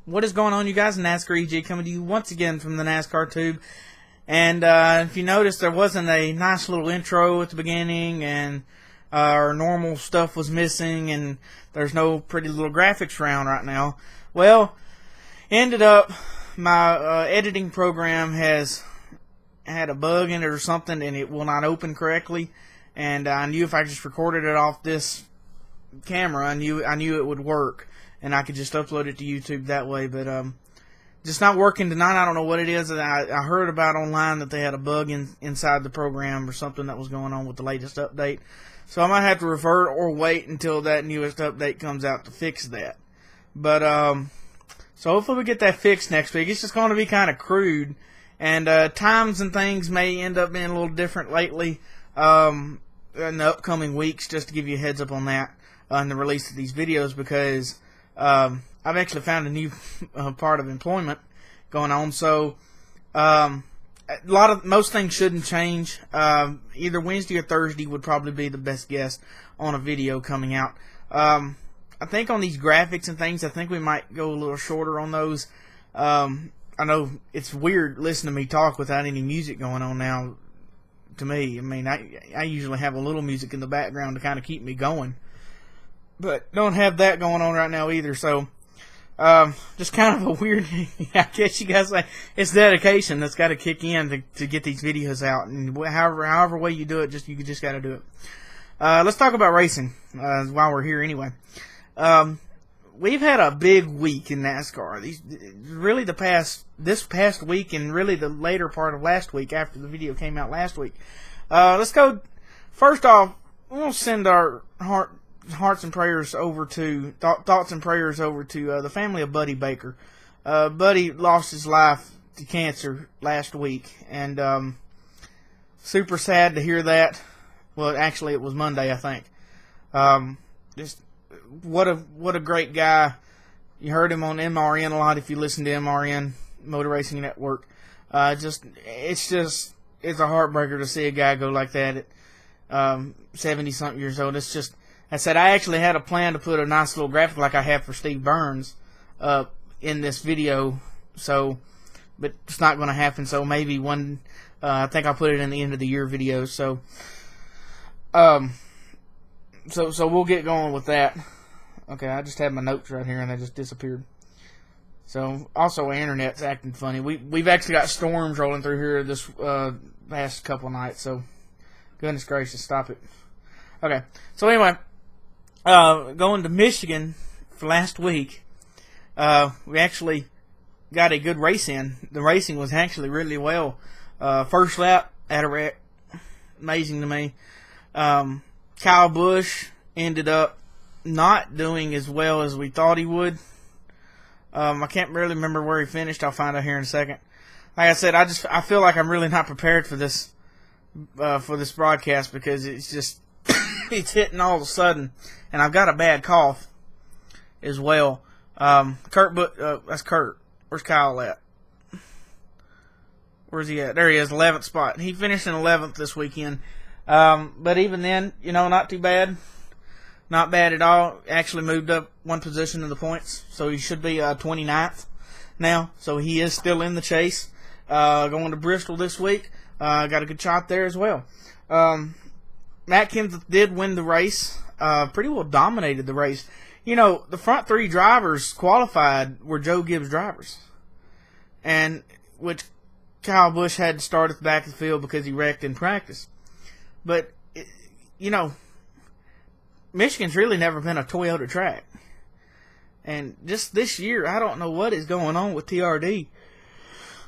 What is going on, you guys? NASCAR EG coming to you once again from the NASCAR tube. And if you notice, there wasn't a nice little intro at the beginning, and our normal stuff was missing, and there's no pretty little graphics around right now. Well, ended up my editing program has had a bug in it or something, and it will not open correctly. And I knew if I just recorded it off this camera, I knew it would work, and I could just upload it to YouTube that way. But just not working tonight. I don't know what it is. I heard about online that they had a bug inside the program or something that was going on with the latest update. So I might have to revert or wait until that newest update comes out to fix that. But so hopefully we get that fixed next week. It's just going to be kind of crude, and times and things may end up being a little different lately in the upcoming weeks, just to give you a heads up on that on the release of these videos, because I've actually found a new part of employment going on. So most things shouldn't change. Either Wednesday or Thursday would probably be the best guess on a video coming out. I think on these graphics and things, I think we might go a little shorter on those. I know it's weird listening to me talk without any music going on now. To me, I mean, I usually have a little music in the background to kind of keep me going, but don't have that going on right now either. So just kind of a weird, I guess you guys say, it's dedication that's got to kick in to get these videos out, and however way you do it, you just got to do it. Let's talk about racing while we're here anyway. We've had a big week in NASCAR. This past week, and really the later part of last week after the video came out last week. Let's go. First off, we'll send our thoughts and prayers over to the family of Buddy Baker. Buddy lost his life to cancer last week, and super sad to hear that. Well, actually, it was Monday, I think. Just what a great guy. You heard him on MRN a lot if you listen to MRN, Motor Racing Network. It's a heartbreaker to see a guy go like that at 70-something years old. It's just, I said I actually had a plan to put a nice little graphic like I have for Steve Burns in this video, but it's not going to happen. So maybe I think I'll put it in the end of the year video. So we'll get going with that. Okay, I just had my notes right here and they just disappeared. So also, our internet's acting funny. We've actually got storms rolling through here this past couple of nights. So goodness gracious, stop it. Okay, so anyway, going to Michigan for last week, we actually got a good race in. The racing was actually really well. First lap at a wreck, amazing to me. Kyle Busch ended up not doing as well as we thought he would. I can't really remember where he finished. I'll find out here in a second. Like I said, I feel like I'm really not prepared for this broadcast, because it's just it's hitting all of a sudden, and I've got a bad cough as well. That's Kurt. Where's Kyle at? Where's he at? There he is, 11th spot. He finished in 11th this weekend. But even then, not too bad. Not bad at all. Actually moved up one position in the points, so he should be 29th now. So he is still in the chase. Going to Bristol this week. Got a good shot there as well. Matt Kenseth did win the race. Pretty well dominated the race. The front three drivers qualified were Joe Gibbs drivers, and which Kyle Busch had to start at the back of the field because he wrecked in practice. But, Michigan's really never been a Toyota track. And just this year, I don't know what is going on with TRD,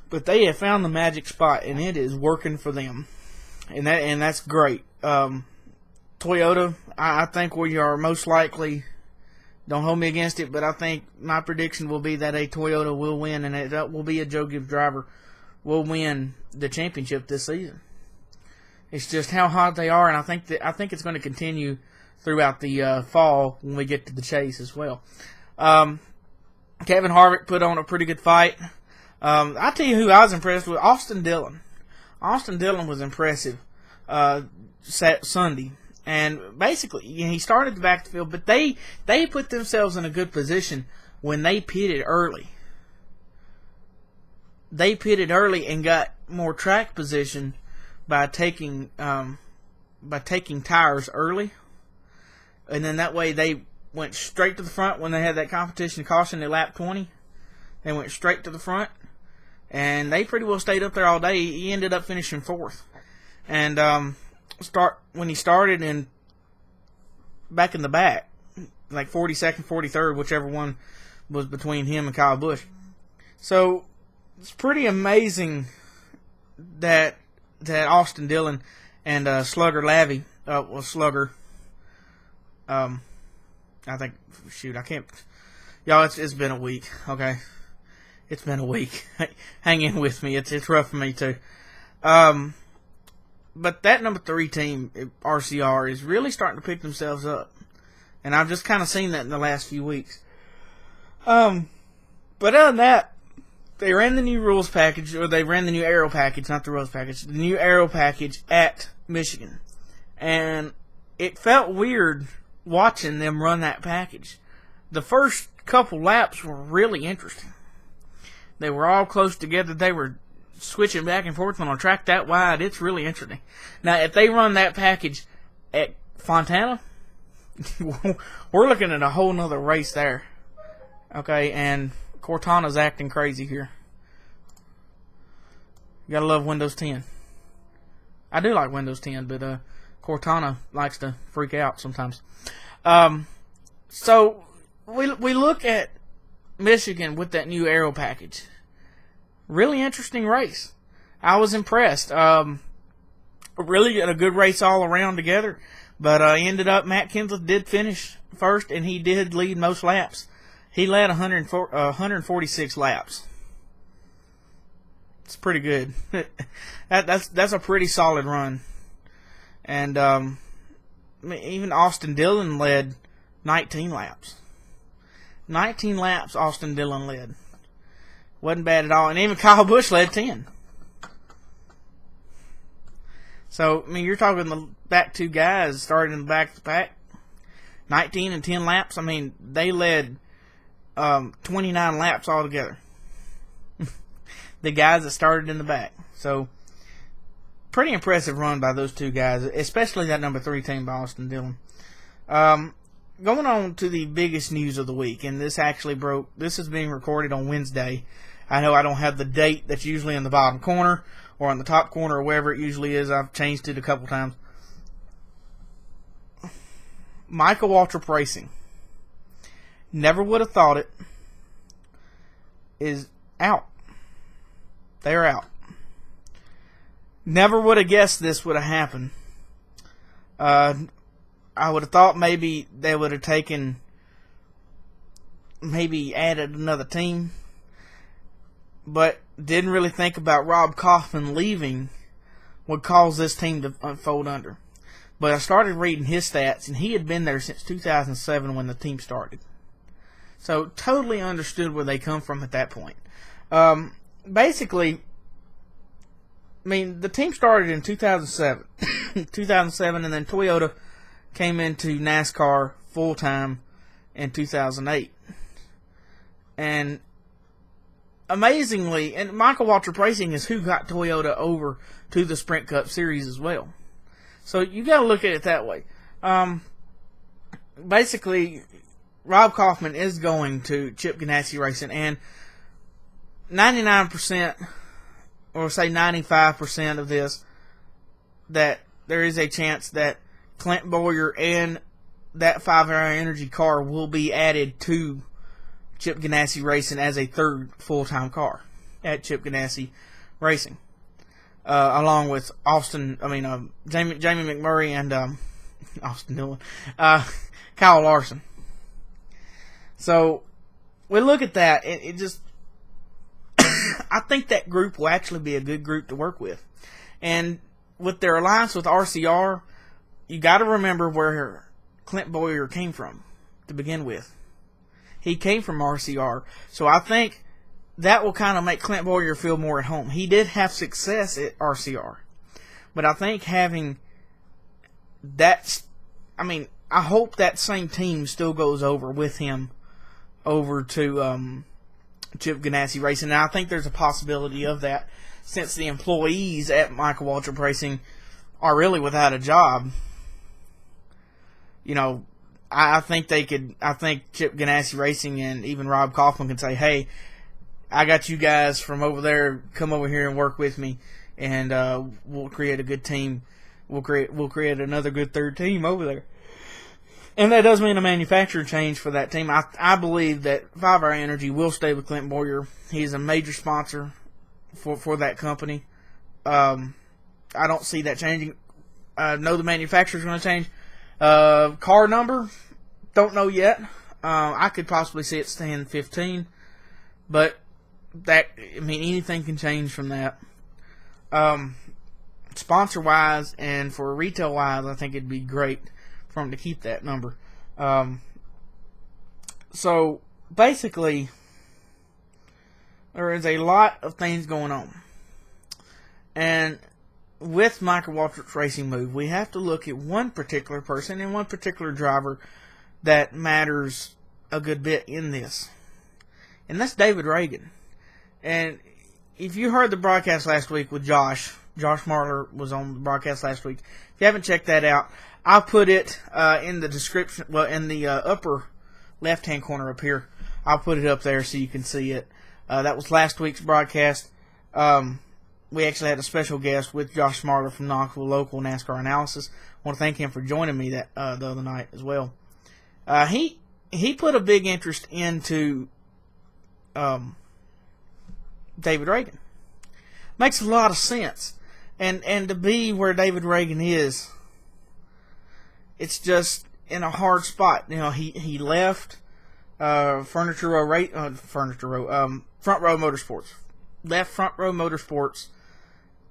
but they have found the magic spot, and it is working for them. And that's great. Toyota, I think we are most likely, don't hold me against it, but I think my prediction will be that a Toyota will win, and it will be a Joe Gibbs driver will win the championship this season. It's just how hot they are, and I think it's going to continue throughout the fall when we get to the chase as well. Kevin Harvick put on a pretty good fight. I'll tell you who I was impressed with, Austin Dillon. Austin Dillon was impressive Sunday. And basically, he started the back of the field, but they put themselves in a good position when they pitted early. they pitted early and got more track position by taking tires early, and then that way they went straight to the front when they had that competition caution at lap 20. They went straight to the front, and they pretty well stayed up there all day. He ended up finishing 4th, and when he started in back in the back, like 42nd, 43rd, whichever one was between him and Kyle Busch. So it's pretty amazing that Austin Dillon and Slugger Lavey, Slugger. I think, I can't. Y'all, it's been a week. Okay, it's been a week. Hang in with me. It's rough for me too. But that number 3 team, RCR, is really starting to pick themselves up, and I've just kind of seen that in the last few weeks. But other than that, they ran the new rules package, or they ran the new aero package, not the rules package, the new aero package at Michigan. And it felt weird watching them run that package. The first couple laps were really interesting. They were all close together. They were switching back and forth on a track that wide. It's really interesting. Now, if they run that package at Fontana, we're looking at a whole nother race there. Okay, and Cortana's acting crazy here. You gotta love Windows 10. I do like Windows 10, but Cortana likes to freak out sometimes. So we look at Michigan with that new aero package. Really interesting race. I was impressed. Really a good race all around together, but ended up Matt Kenseth did finish first, and he did lead most laps. He led 146 laps. It's pretty good. That's a pretty solid run. And even Austin Dillon led 19 laps. 19 laps Austin Dillon led. Wasn't bad at all. And even Kyle Busch led 10. So, I mean, you're talking the back 2 guys started in the back of the pack. 19 and 10 laps. I mean, they led 29 laps altogether. The guys that started in the back. So, pretty impressive run by those 2 guys, especially that number 3 team by Austin Dillon. Going on to the biggest news of the week, and this actually broke. This is being recorded on Wednesday. I know I don't have the date that's usually in the bottom corner or on the top corner or wherever it usually is. I've changed it a couple times. Michael Waltrip Racing. Never would have thought it. Is out. They're out. Never would have guessed this would have happened. I would have thought maybe they would have added another team, but didn't really think about Rob Kaufman leaving would cause this team to unfold under. But I started reading his stats, and he had been there since 2007 when the team started. So totally understood where they come from at that point. Basically, I mean, the team started in 2007, 2007, and then Toyota came into NASCAR full-time in 2008. And amazingly, and Michael Waltrip Racing is who got Toyota over to the Sprint Cup Series as well. So you got to look at it that way. Basically, Rob Kaufman is going to Chip Ganassi Racing, and 99%, or say 95% of this, that there is a chance that Clint Bowyer and that 5-hour energy car will be added to Chip Ganassi Racing as a third full-time car at Chip Ganassi Racing, along with Jamie McMurray and Austin Dillon, Kyle Larson. So we look at that, it just I think that group will actually be a good group to work with, and with their alliance with RCR, you got to remember where Clint Bowyer came from to begin with. He came from RCR. So I think that will kind of make Clint Bowyer feel more at home. He did have success at RCR. But I think having that, I hope that same team still goes over with him over to Chip Ganassi Racing. And I think there's a possibility of that, since the employees at Michael Waltrip Racing are really without a job. You know, I think they could. I think Chip Ganassi Racing and even Rob Kaufman can say, "Hey, I got you guys from over there. Come over here and work with me, and we'll create a good team. We'll create another good third team over there." And that does mean a manufacturer change for that team. I believe that 5 Hour Energy will stay with Clint Boyer. He's a major sponsor for that company. I don't see that changing. I know the manufacturer's going to change. Car number, don't know yet. I could possibly see it staying 15, but anything can change from that. Sponsor wise and for retail wise, I think it'd be great for them to keep that number. So basically, there is a lot of things going on, and with Michael Waltrip's racing move, we have to look at one particular person and one particular driver that matters a good bit in this. And that's David Reagan. And if you heard the broadcast last week with Josh Marler was on the broadcast last week. If you haven't checked that out, I'll put it in the description, well, in the upper left-hand corner up here. I'll put it up there so you can see it. That was last week's broadcast. We actually had a special guest with Josh Marler from Knoxville Local Nascar Analysis. I want to thank him for joining me the other night as well. He put a big interest into David Reagan. Makes a lot of sense. And to be where David Reagan is, it's just in a hard spot. You know, he left Front Row Motorsports. Left Front Row Motorsports,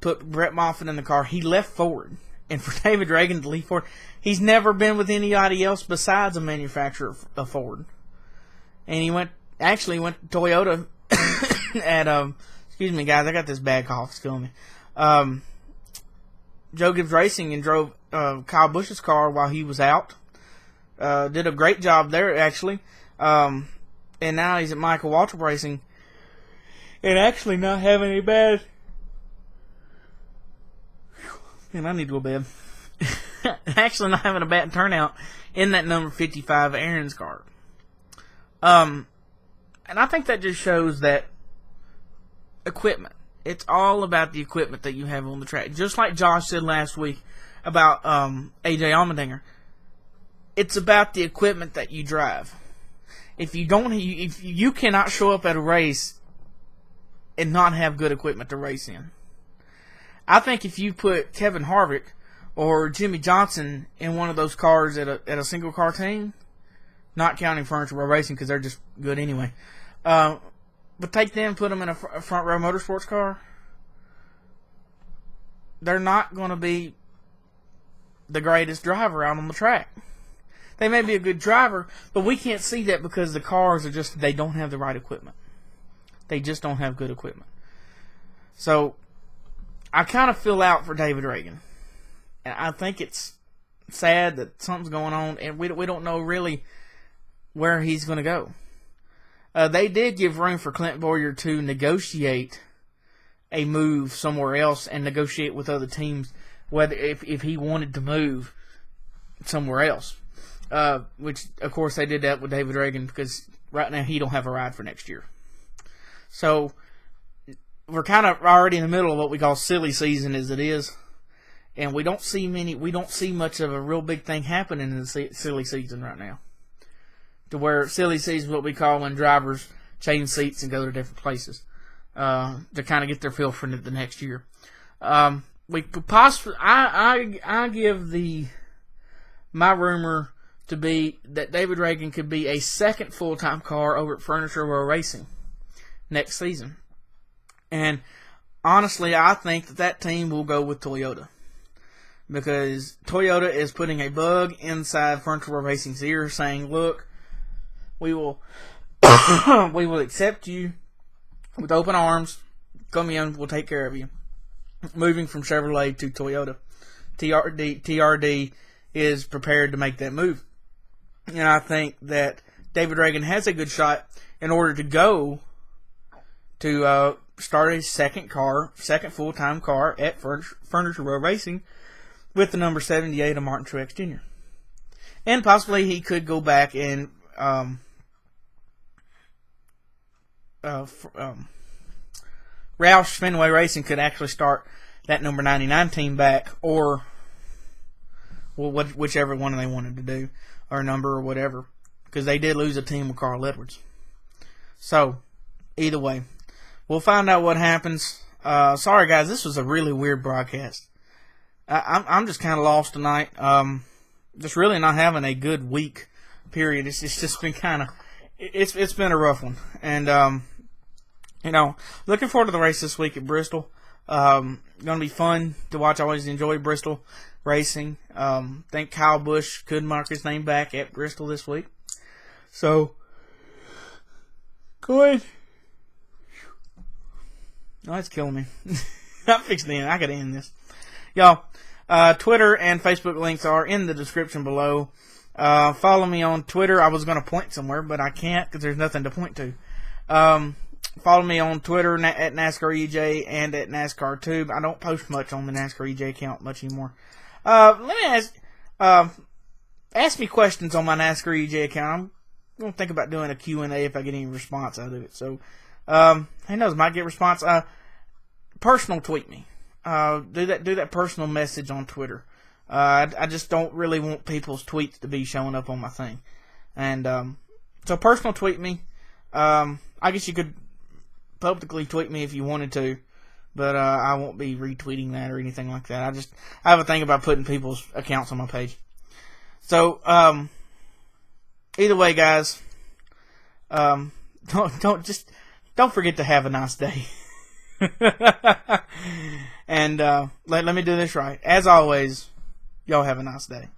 put Brett Moffitt in the car. He left Ford. And for David Reagan to leave Ford, he's never been with anybody else besides a manufacturer of Ford. And he went to Toyota at, excuse me guys, I got this bad cough, it's killing me. Joe Gibbs Racing, and drove Kyle Busch's car while he was out. Did a great job there, actually. And now he's at Michael Waltrip Racing, and actually not having any bad. Man, I need to go to bed. Actually not having a bad turnout in that number 55 Aaron's car. And I think that just shows that equipment. It's all about the equipment that you have on the track. Just like Josh said last week about AJ Allmendinger. It's about the equipment that you drive. If you cannot show up at a race and not have good equipment to race in. I think if you put Kevin Harvick or Jimmy Johnson in one of those cars at a single car team, not counting Furniture Row Racing because they're just good anyway, but take them, put them in a Front Row Motorsports car, they're not going to be the greatest driver out on the track. They may be a good driver, but we can't see that because the cars are just, they don't have the right equipment. They just don't have good equipment. So, I kind of feel out for David Reagan. And I think it's sad that something's going on, and we don't know really where he's going to go. They did give room for Clint Boyer to negotiate a move somewhere else and negotiate with other teams, whether if he wanted to move somewhere else. Which, of course, they did that with David Reagan because right now he don't have a ride for next year. So, we're kind of already in the middle of what we call silly season as it is. And we don't see much of a real big thing happening in the silly season right now. To where silly season is what we call when drivers change seats and go to different places. To kind of get their feel for the next year. We could possibly, I give my rumor to be that David Reagan could be a second full-time car over at Furniture Row Racing next season. And honestly, I think that team will go with Toyota. Because Toyota is putting a bug inside Furniture Row Racing's ear saying, look, we will accept you with open arms. Come in, we'll take care of you. Moving from Chevrolet to Toyota. TRD is prepared to make that move. And I think that David Reagan has a good shot in order to go to start his second full-time car at Furniture Row Racing with the number 78 of Martin Truex Jr. And possibly he could go back and Roush Fenway Racing could actually start that number 99 team back, or whichever one they wanted to do, or number or whatever, because they did lose a team with Carl Edwards. So, either way, we'll find out what happens. Sorry guys, this was a really weird broadcast. I'm just kind of lost tonight. Just really not having a good week. Period. It's just been kind of, it's been a rough one, and looking forward to the race this week at Bristol. Going to be fun to watch. I always enjoy Bristol racing. Think Kyle Busch could mark his name back at Bristol this week. So, go ahead. Oh, it's killing me. I'm fixing to end. I gotta end this. Y'all, Twitter and Facebook links are in the description below. Follow me on Twitter. I was going to point somewhere, but I can't because there's nothing to point to. Follow me on Twitter at NASCAR EJ and at NASCAR Tube. I don't post much on the NASCAR EJ account much anymore. Let me ask me questions on my NASCAR EJ account. I'm going to think about doing a Q&A if I get any response out of it. So, who knows, might get response. Personal tweet me. Do that personal message on Twitter. I just don't really want people's tweets to be showing up on my thing. And so personal tweet me. I guess you could publicly tweet me if you wanted to, but I won't be retweeting that or anything like that. I have a thing about putting people's accounts on my page. So either way, guys, don't forget to have a nice day. And let me do this right. As always, y'all have a nice day.